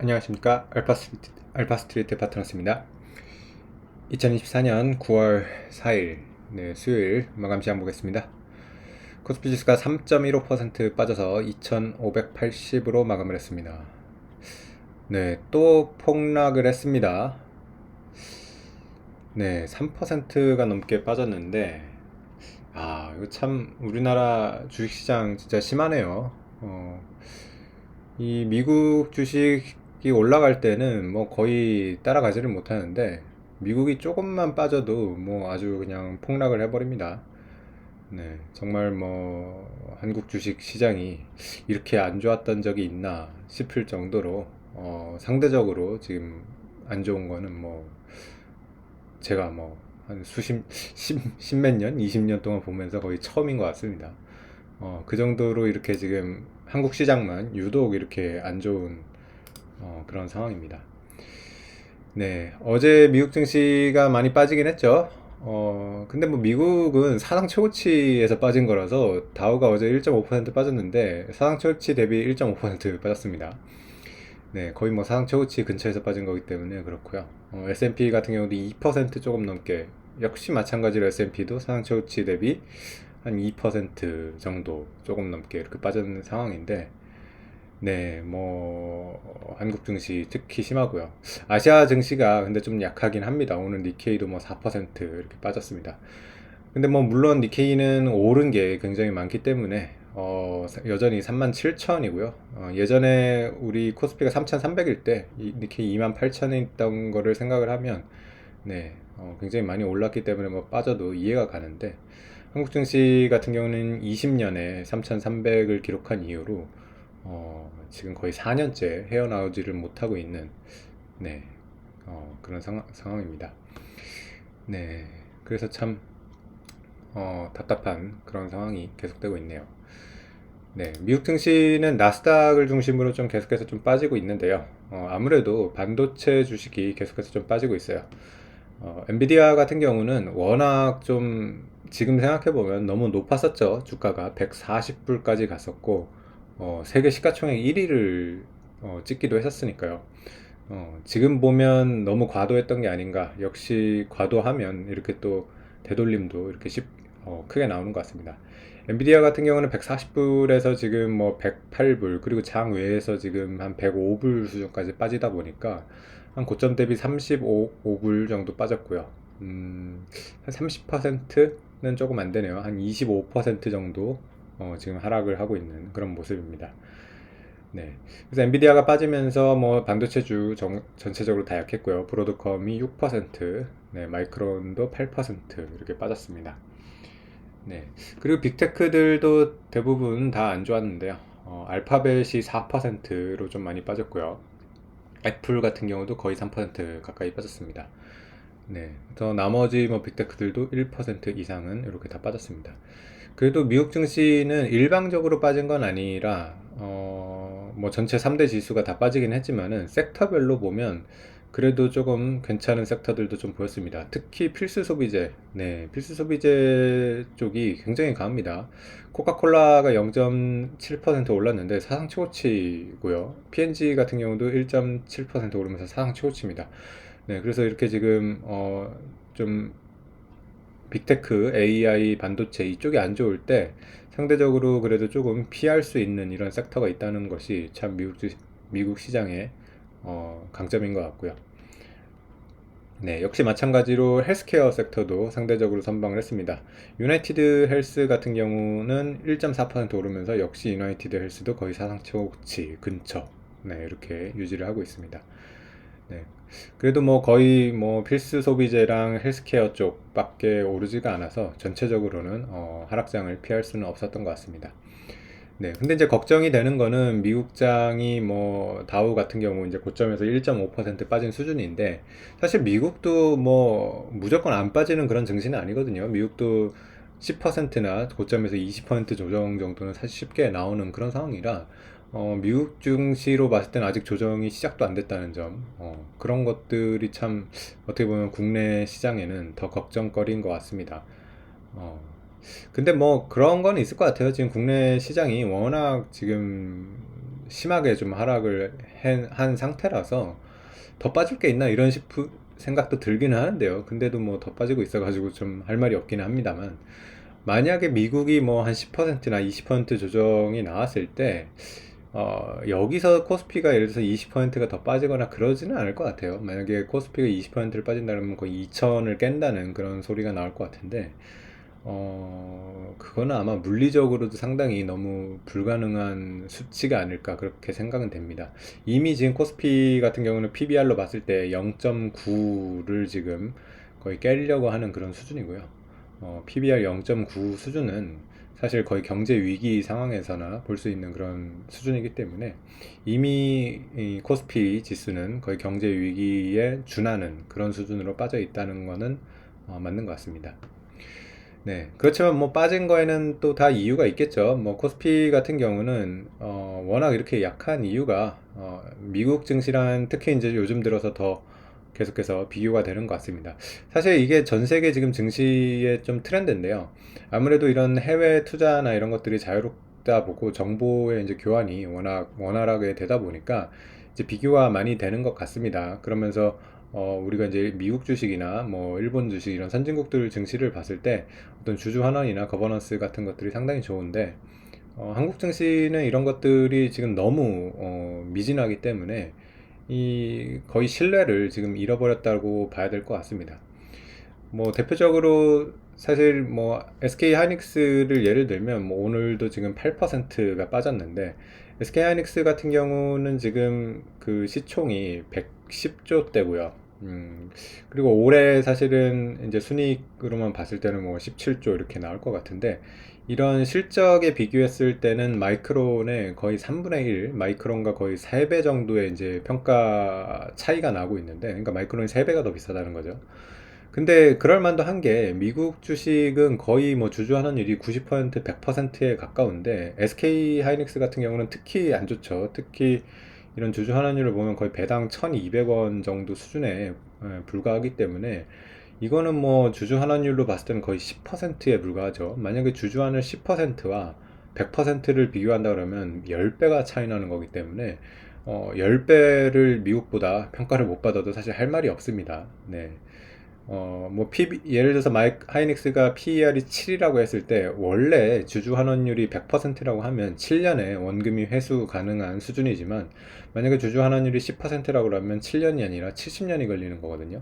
안녕하십니까. 알파스트리트 파트너스입니다. 2024년 9월 4일 수요일 마감 시장 보겠습니다. 코스피 지수가 3.15% 빠져서 2580으로 마감을 했습니다. 또 폭락을 했습니다. 3%가 넘게 빠졌는데 이거 참 우리나라 주식시장 진짜 심하네요. 이 미국 주식이 올라갈 때는 뭐 거의 따라가지를 못하는데 미국이 조금만 빠져도 뭐 아주 그냥 폭락을 해버립니다. 정말 뭐 한국 주식 시장이 이렇게 안 좋았던 적이 있나 싶을 정도로 상대적으로 지금 안 좋은 거는 뭐 제가 뭐 한 십몇 년, 20년 동안 보면서 거의 처음인 것 같습니다. 그 정도로 이렇게 지금 한국 시장만 유독 이렇게 안 좋은 그런 상황입니다. 어제 미국 증시가 많이 빠지긴 했죠. 근데 뭐 미국은 사상 최고치에서 빠진 거라서 다우가 어제 1.5% 빠졌는데 사상 최고치 대비 1.5% 빠졌습니다. 거의 뭐 사상 최고치 근처에서 빠진 거기 때문에 그렇고요. S&P 같은 경우도 2% 조금 넘게 역시 마찬가지로 S&P도 사상 최고치 대비 한 2% 정도 조금 넘게 이렇게 빠진 상황인데 뭐 한국 증시 특히 심하고요. 아시아 증시가 근데 좀 약하긴 합니다. 오늘 니케이도 뭐 4% 이렇게 빠졌습니다. 근데 뭐 물론 니케이는 오른 게 굉장히 많기 때문에 여전히 37,000이고요. 예전에 우리 코스피가 3,300일 때 니케이 28,000에 있던 거를 생각을 하면 굉장히 많이 올랐기 때문에 뭐 빠져도 이해가 가는데 한국 증시 같은 경우는 20년에 3,300을 기록한 이후로 지금 거의 4년째 헤어나오지를 못하고 있는 그런 상황입니다. 그래서 참 답답한 그런 상황이 계속되고 있네요. 미국 증시는 나스닥을 중심으로 좀 계속해서 좀 빠지고 있는데요. 아무래도 반도체 주식이 계속해서 좀 빠지고 있어요. 엔비디아 같은 경우는 워낙 좀 지금 생각해보면 너무 높았었죠. 주가가 140불까지 갔었고 세계 시가총액 1위를 찍기도 했었으니까요. 지금 보면 너무 과도했던 게 아닌가. 역시 과도하면 이렇게 또 되돌림도 이렇게 크게 나오는 것 같습니다. 엔비디아 같은 경우는 140불에서 지금 뭐 108불 그리고 장 외에서 지금 한 105불 수준까지 빠지다 보니까 한 고점 대비 35불 정도 빠졌고요. 한 30%는 조금 안 되네요. 한 25% 정도 지금 하락을 하고 있는 그런 모습입니다. 그래서 엔비디아가 빠지면서 뭐 반도체주 전체적으로 다 약했고요. 브로드컴이 6%, 마이크론도 8% 이렇게 빠졌습니다. 그리고 빅테크들도 대부분 다 안 좋았는데요. 알파벳이 4%로 좀 많이 빠졌고요. 애플 같은 경우도 거의 3% 가까이 빠졌습니다. 그래서 나머지 뭐 빅테크들도 1% 이상은 이렇게 다 빠졌습니다. 그래도 미국 증시는 일방적으로 빠진 건 아니라 뭐 전체 3대 지수가 다 빠지긴 했지만은 섹터별로 보면 그래도 조금 괜찮은 섹터들도 좀 보였습니다. 특히 필수 소비재, 필수 소비재 쪽이 굉장히 강합니다. 코카콜라가 0.7% 올랐는데 사상 최고치고요. P&G 같은 경우도 1.7% 오르면서 사상 최고치입니다. 그래서 이렇게 지금 좀 빅테크, AI, 반도체 이쪽이 안 좋을 때 상대적으로 그래도 조금 피할 수 있는 이런 섹터가 있다는 것이 참 미국 시장의 강점인 것 같고요. 역시 마찬가지로 헬스케어 섹터도 상대적으로 선방을 했습니다. 유나이티드 헬스 같은 경우는 1.4% 오르면서 역시 유나이티드 헬스도 거의 사상 최고치 근처 이렇게 유지를 하고 있습니다. 그래도 뭐 거의 뭐 필수 소비재랑 헬스케어 쪽밖에 오르지가 않아서 전체적으로는 하락장을 피할 수는 없었던 것 같습니다. 근데 이제 걱정이 되는 거는 미국장이 뭐 다우 같은 경우 이제 고점에서 1.5% 빠진 수준인데 사실 미국도 뭐 무조건 안 빠지는 그런 증시는 아니거든요. 미국도 10%나 고점에서 20% 조정 정도는 사실 쉽게 나오는 그런 상황이라 미국 증시로 봤을 때는 아직 조정이 시작도 안 됐다는 점 그런 것들이 참 어떻게 보면 국내 시장에는 더 걱정거리인 것 같습니다. 어, 근데 뭐 그런 건 있을 것 같아요. 지금 국내 시장이 워낙 지금 심하게 좀 하락을 한 상태라서 더 빠질 게 있나 이런 생각도 들기는 하는데요. 근데도 뭐 더 빠지고 있어가지고 좀 할 말이 없기는 합니다만, 만약에 미국이 뭐 한 10%나 20% 조정이 나왔을 때 여기서 코스피가 예를 들어서 20%가 더 빠지거나 그러지는 않을 것 같아요. 만약에 코스피가 20%를 빠진다면 거의 2천을 깬다는 그런 소리가 나올 것 같은데, 그거는 아마 물리적으로도 상당히 너무 불가능한 수치가 아닐까 그렇게 생각은 됩니다. 이미 지금 코스피 같은 경우는 PBR로 봤을 때 0.9를 지금 거의 깨려고 하는 그런 수준이고요. PBR 0.9 수준은 사실 거의 경제 위기 상황에서나 볼 수 있는 그런 수준이기 때문에 이미 이 코스피 지수는 거의 경제 위기에 준하는 그런 수준으로 빠져 있다는 것은 맞는 것 같습니다. 네, 그렇지만 뭐 빠진 거에는 또 다 이유가 있겠죠. 뭐 코스피 같은 경우는 워낙 이렇게 약한 이유가 미국 증시랑 특히 이제 요즘 들어서 더 계속해서 비교가 되는 것 같습니다. 사실 이게 전 세계 지금 증시의 좀 트렌드인데요. 아무래도 이런 해외 투자나 이런 것들이 자유롭다 보고 정보의 이제 교환이 워낙 원활하게 되다 보니까 이제 비교가 많이 되는 것 같습니다. 그러면서 우리가 이제 미국 주식이나 뭐 일본 주식 이런 선진국들 증시를 봤을 때 어떤 주주 환원이나 거버넌스 같은 것들이 상당히 좋은데, 한국 증시는 이런 것들이 지금 너무 미진하기 때문에 이 거의 신뢰를 지금 잃어버렸다고 봐야 될 것 같습니다. 뭐 대표적으로 사실 뭐 SK 하이닉스를 예를 들면 뭐 오늘도 지금 8%가 빠졌는데, SK 하이닉스 같은 경우는 지금 그 시총이 110조 대고요. 그리고 올해 사실은 이제 순이익으로만 봤을 때는 뭐 17조 이렇게 나올 것 같은데, 이런 실적에 비교했을 때는 마이크론의 거의 3분의 1, 마이크론과 거의 3배 정도의 이제 평가 차이가 나고 있는데, 그러니까 마이크론이 3배가 더 비싸다는 거죠. 근데 그럴 만도 한 게 미국 주식은 거의 뭐 주주 환원율이 90%, 100%에 가까운데 SK 하이닉스 같은 경우는 특히 안 좋죠. 특히 이런 주주 환원율을 보면 거의 배당 1,200원 정도 수준에 불과하기 때문에 이거는 뭐 주주 환원율로 봤을 때는 거의 10%에 불과하죠. 만약에 주주 환원 10%와 100%를 비교한다 그러면 10배가 차이 나는 거기 때문에 10배를 미국보다 평가를 못 받아도 사실 할 말이 없습니다. 네. 뭐, 예를 들어서 하이닉스가 PER이 7이라고 했을 때, 원래 주주 환원율이 100%라고 하면 7년에 원금이 회수 가능한 수준이지만, 만약에 주주 환원율이 10%라고 하면 7년이 아니라 70년이 걸리는 거거든요.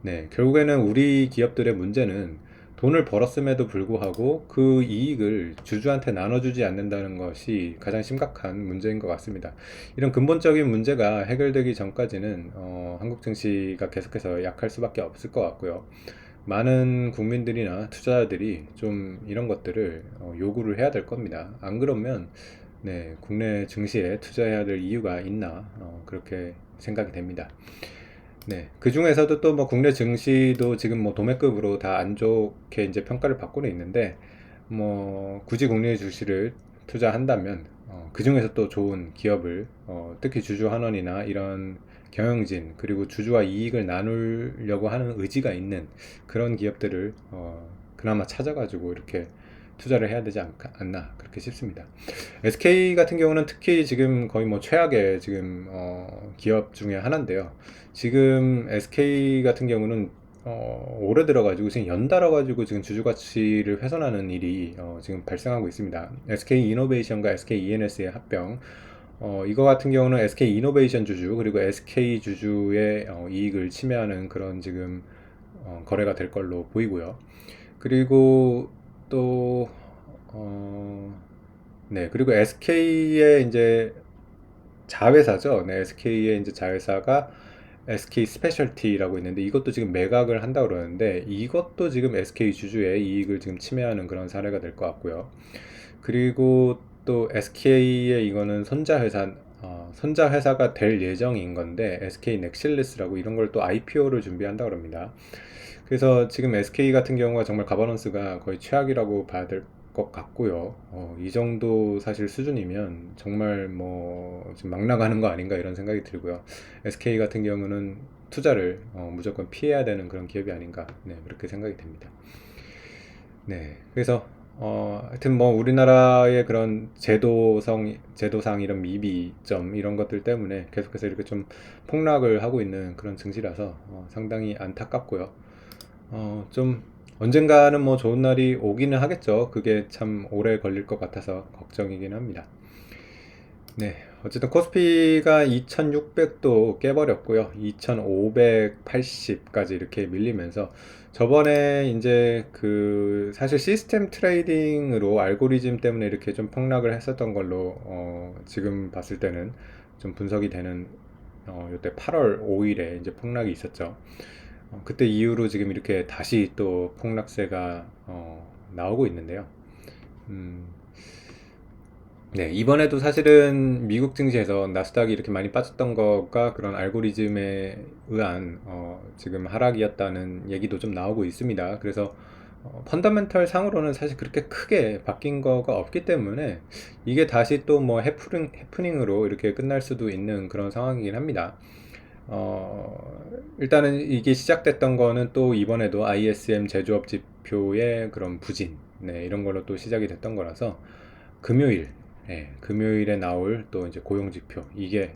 네, 결국에는 우리 기업들의 문제는 돈을 벌었음에도 불구하고 그 이익을 주주한테 나눠주지 않는다는 것이 가장 심각한 문제인 것 같습니다. 이런 근본적인 문제가 해결되기 전까지는 한국 증시가 계속해서 약할 수밖에 없을 것 같고요. 많은 국민들이나 투자자들이 좀 이런 것들을 요구를 해야 될 겁니다. 안 그러면 네, 국내 증시에 투자해야 될 이유가 있나 그렇게 생각이 됩니다. 네. 그 중에서도 또 뭐 국내 증시도 지금 뭐 도매급으로 다 안 좋게 이제 평가를 받고는 있는데, 뭐 굳이 국내 주식을 투자한다면 그 중에서 또 좋은 기업을 특히 주주 환원이나 이런 경영진 그리고 주주와 이익을 나누려고 하는 의지가 있는 그런 기업들을 그나마 찾아가지고 이렇게 투자를 해야 되지 않나 그렇게 싶습니다. SK 같은 경우는 특히 지금 거의 뭐 최악의 지금 기업 중에 하나인데요. 지금 SK 같은 경우는 올해 들어가지고 지금 연달아 가지고 지금 주주 가치를 훼손하는 일이 지금 발생하고 있습니다. SK 이노베이션과 SK ENS의 합병. 이거 같은 경우는 SK 이노베이션 주주 그리고 SK 주주의 이익을 침해하는 그런 지금 거래가 될 걸로 보이고요. 그리고 또 네, 그리고 SK의 이제 자회사죠. 네, SK의 이제 자회사가 SK 스페셜티라고 있는데 이것도 지금 매각을 한다 그러는데 이것도 지금 SK 주주의 이익을 지금 침해하는 그런 사례가 될 것 같고요. 그리고 또 SK의 이거는 손자 회사가 될 예정인 건데 SK 넥실리스라고 이런 걸 또 IPO를 준비한다 그럽니다. 그래서 지금 SK 같은 경우가 정말 가버넌스가 거의 최악이라고 봐야 될 것 같고요. 이 정도 사실 수준이면 정말 뭐 지금 막 나가는 거 아닌가 이런 생각이 들고요. SK 같은 경우는 투자를 무조건 피해야 되는 그런 기업이 아닌가, 네, 그렇게 생각이 됩니다. 네, 그래서 하여튼 뭐 우리나라의 그런 제도상 이런 미비점 이런 것들 때문에 계속해서 이렇게 좀 폭락을 하고 있는 그런 증시라서 상당히 안타깝고요. 좀 언젠가는 뭐 좋은 날이 오기는 하겠죠. 그게 참 오래 걸릴 것 같아서 걱정이긴 합니다. 네, 어쨌든 코스피가 2600도 깨버렸고요. 2580까지 이렇게 밀리면서 저번에 이제 그 사실 시스템 트레이딩으로 알고리즘 때문에 이렇게 좀 폭락을 했었던 걸로 지금 봤을 때는 좀 분석이 되는 요때 8월 5일에 이제 폭락이 있었죠. 그때 이후로 지금 이렇게 다시 또 폭락세가 나오고 있는데요. 음, 네, 이번에도 사실은 미국 증시에서 나스닥이 이렇게 많이 빠졌던 거가 그런 알고리즘에 의한 지금 하락이었다는 얘기도 좀 나오고 있습니다. 그래서 펀더멘털 상으로는 사실 그렇게 크게 바뀐 거가 없기 때문에 이게 다시 또 뭐 해프닝으로 이렇게 끝날 수도 있는 그런 상황이긴 합니다. 일단은 이게 시작됐던 거는 또 이번에도 ISM 제조업 지표의 그런 부진, 네, 이런 걸로 또 시작이 됐던 거라서 금요일, 네, 금요일에 나올 또 이제 고용 지표, 이게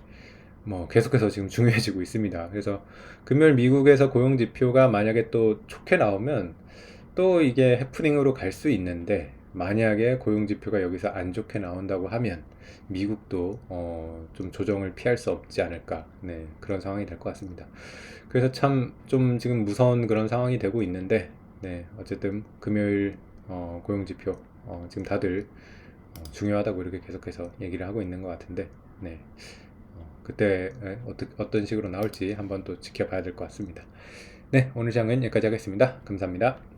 뭐 계속해서 지금 중요해지고 있습니다. 그래서 금요일 미국에서 고용 지표가 만약에 또 좋게 나오면 또 이게 해프닝으로 갈 수 있는데, 만약에 고용 지표가 여기서 안 좋게 나온다고 하면 미국도 좀 조정을 피할 수 없지 않을까, 네, 그런 상황이 될 것 같습니다. 그래서 참 좀 지금 무서운 그런 상황이 되고 있는데, 네, 어쨌든 금요일 고용 지표 지금 다들 중요하다고 이렇게 계속해서 얘기를 하고 있는 것 같은데, 네, 그때 어떤 식으로 나올지 한번 또 지켜봐야 될 것 같습니다. 네, 오늘 장은 여기까지 하겠습니다. 감사합니다.